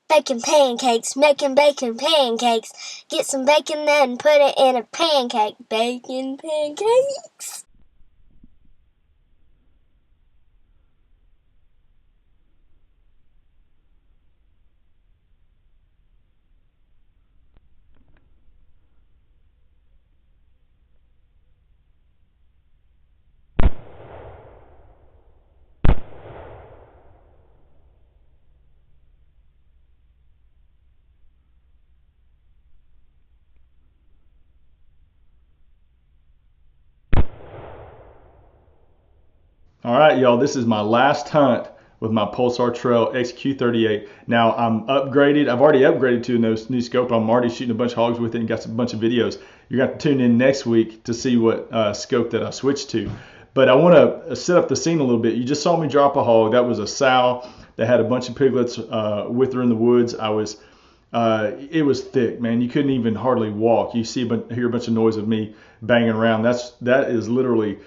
Bacon pancakes, making bacon pancakes. Get some bacon then put it in a pancake. Bacon pancakes. All right, y'all, this is my last hunt with my Pulsar Trail XQ38. Now I'm upgraded. I've already upgraded to a new scope. I'm already shooting a bunch of hogs with it and got a bunch of videos. You're going to have to tune in next week to see what scope that I switched to. But I want to set up the scene a little bit. You just saw me drop a hog. That was a sow that had a bunch of piglets with her in the woods. It was thick, man. You couldn't even hardly walk. You hear a bunch of noise of me banging around. That is literally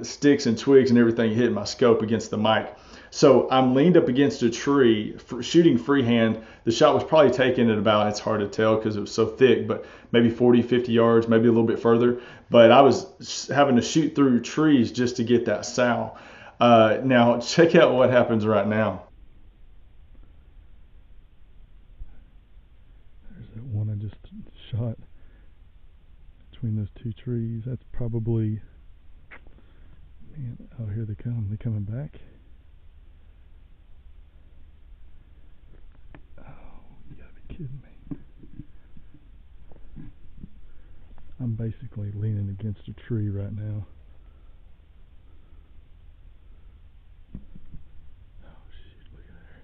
sticks and twigs and everything hitting my scope against the mic. So I'm leaned up against a tree, shooting freehand. The shot was probably taken at about, it's hard to tell because it was so thick, but maybe 40, 50 yards, maybe a little bit further. But I was having to shoot through trees just to get that sow. Now check out what happens right now. There's that one I just shot between those two trees. That's probably, man, oh, here they come. They're coming back. Oh, you gotta be kidding me. I'm basically leaning against a tree right now. Oh, shoot, look at there.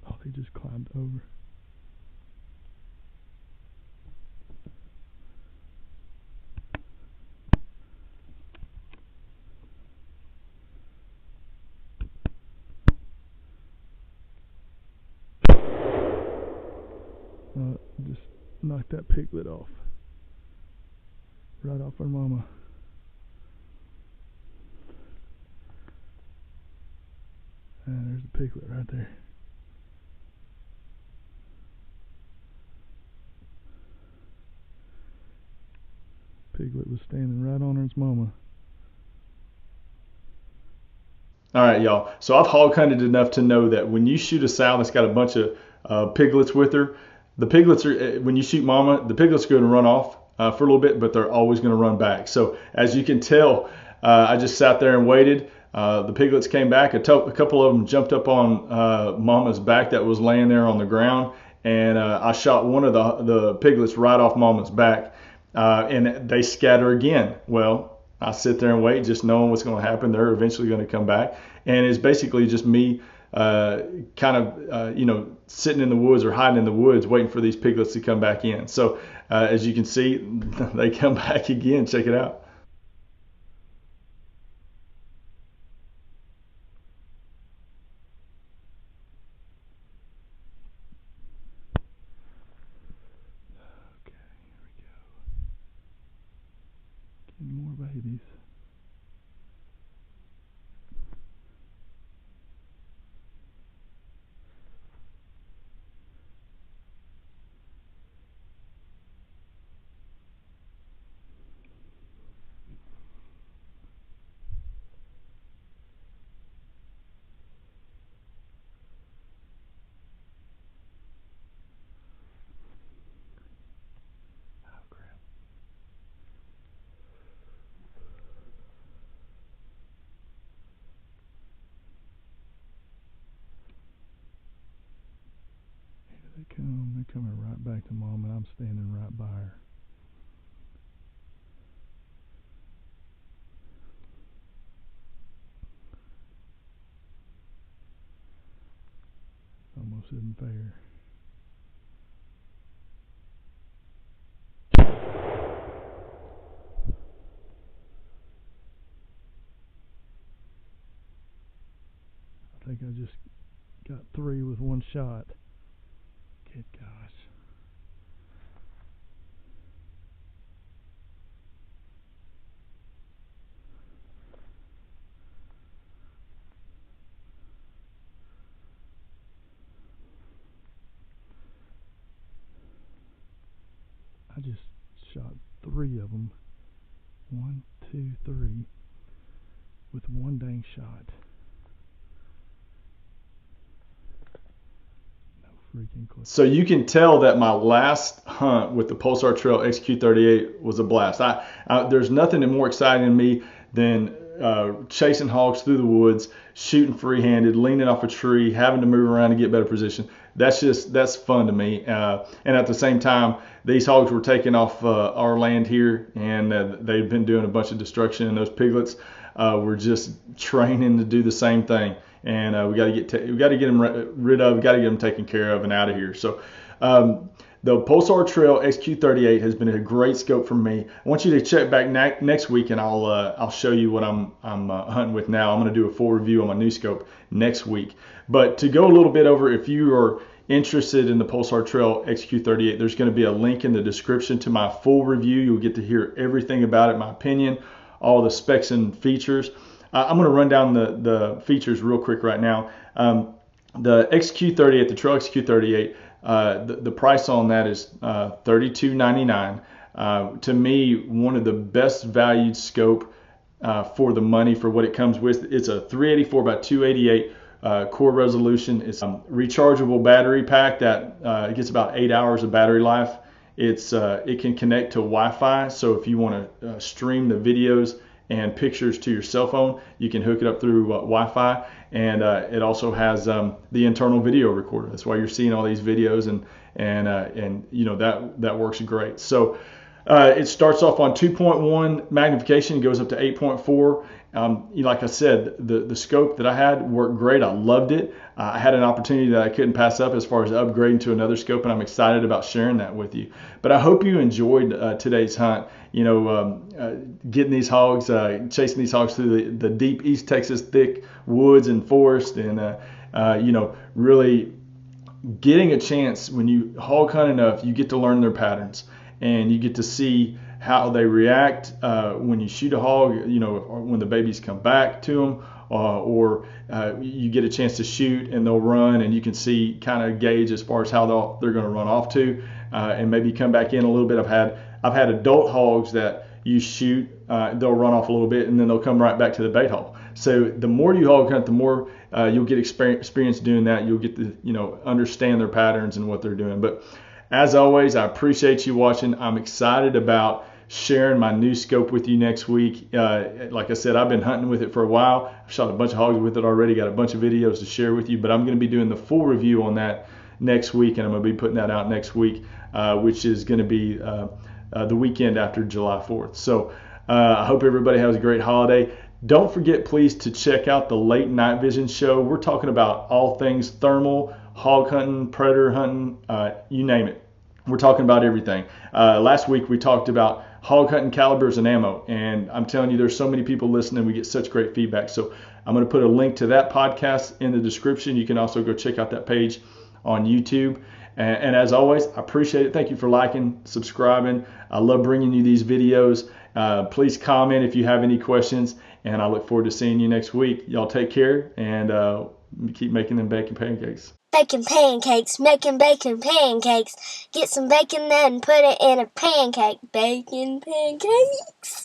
Oh, they just climbed over. Just knocked that piglet off. Right off her mama. And there's the piglet right there. Piglet was standing right on her mama. All right, y'all. So I've hog hunted enough to know that when you shoot a sow that's got a bunch of piglets with her, the piglets are, when you shoot mama, the piglets are going to run off for a little bit, but they're always going to run back. So as you can tell, I just sat there and waited. The piglets came back. A couple of them jumped up on mama's back that was laying there on the ground, and I shot one of the piglets right off mama's back, and they scatter again. Well, I sit there and wait, just knowing what's going to happen. They're eventually going to come back, and it's basically just me sitting in the woods or hiding in the woods waiting for these piglets to come back in. So as you can see, they come back again. Check it out. Okay, here we go. Getting more babies. They're coming right back to mom, and I'm standing right by her. almost isn't fair. I think I just got 3 with 1 shot. Good gosh. I just shot 3 of them. 1, 2, 3 with 1 dang shot. No freaking clue. So you can tell that my last hunt with the Pulsar Trail XQ38 was a blast. There's nothing more exciting to me than chasing hogs through the woods, shooting free-handed, leaning off a tree, having to move around to get better position. That's fun to me. And at the same time, these hogs were taking off our land here, and they've been doing a bunch of destruction, and those piglets were just training to do the same thing. And we got to get them rid of, got to get them taken care of and out of here. So the Pulsar Trail XQ38 has been a great scope for me. I want you to check back next week, and I'll show you what I'm hunting with now. I'm going to do a full review on my new scope next week. But to go a little bit over, if you are interested in the Pulsar Trail XQ38, there's going to be a link in the description to my full review. You'll get to hear everything about it, my opinion, all the specs and features. I'm going to run down the features real quick right now. The XQ38, the Trail XQ38, the price on that is $32.99. To me, one of the best valued scope for the money for what it comes with. It's a 384 by 288 core resolution. It's a rechargeable battery pack that it gets about 8 hours of battery life. It can connect to Wi-Fi, so if you want to stream the videos and pictures to your cell phone, you can hook it up through Wi-Fi, and it also has the internal video recorder. That's why you're seeing all these videos, and you know that works great. So it starts off on 2.1 magnification, goes up to 8.4. Like I said, the scope that I had worked great. I loved it. I had an opportunity that I couldn't pass up as far as upgrading to another scope, and I'm excited about sharing that with you. But I hope you enjoyed today's hunt. You know, getting these hogs, chasing these hogs through the deep East Texas thick woods and forest, and you know, really getting a chance. When you hog hunt enough, you get to learn their patterns, and you get to see how they react when you shoot a hog, you know, or when the babies come back to them, or you get a chance to shoot and they'll run, and you can see, kind of gauge as far as how they're going to run off to, and maybe come back in a little bit. I've had adult hogs that you shoot, they'll run off a little bit, and then they'll come right back to the bait hole. So the more you hog hunt, the more you'll get experience doing that. You'll get to, you know, understand their patterns and what they're doing. But as always, I appreciate you watching. I'm excited about sharing my new scope with you next week. Like I said, I've been hunting with it for a while. I've shot a bunch of hogs with it already, got a bunch of videos to share with you, but I'm going to be doing the full review on that next week, and I'm going to be putting that out next week, which is going to be the weekend after July 4th. So I hope everybody has a great holiday. Don't forget, please, to check out the Late Night Vision show. We're talking about all things thermal, hog hunting, predator hunting, you name it. We're talking about everything. Last week we talked about hog hunting calibers and ammo, and I'm telling you, there's so many people listening. We get such great feedback. So I'm going to put a link to that podcast in the description. You can also go check out that page on YouTube. And as always, I appreciate it. Thank you for liking, subscribing. I love bringing you these videos. Please comment if you have any questions, and I look forward to seeing you next week. Y'all take care, and keep making them bacon pancakes. Bacon pancakes, making bacon pancakes. Get some bacon then put it in a pancake. Bacon pancakes.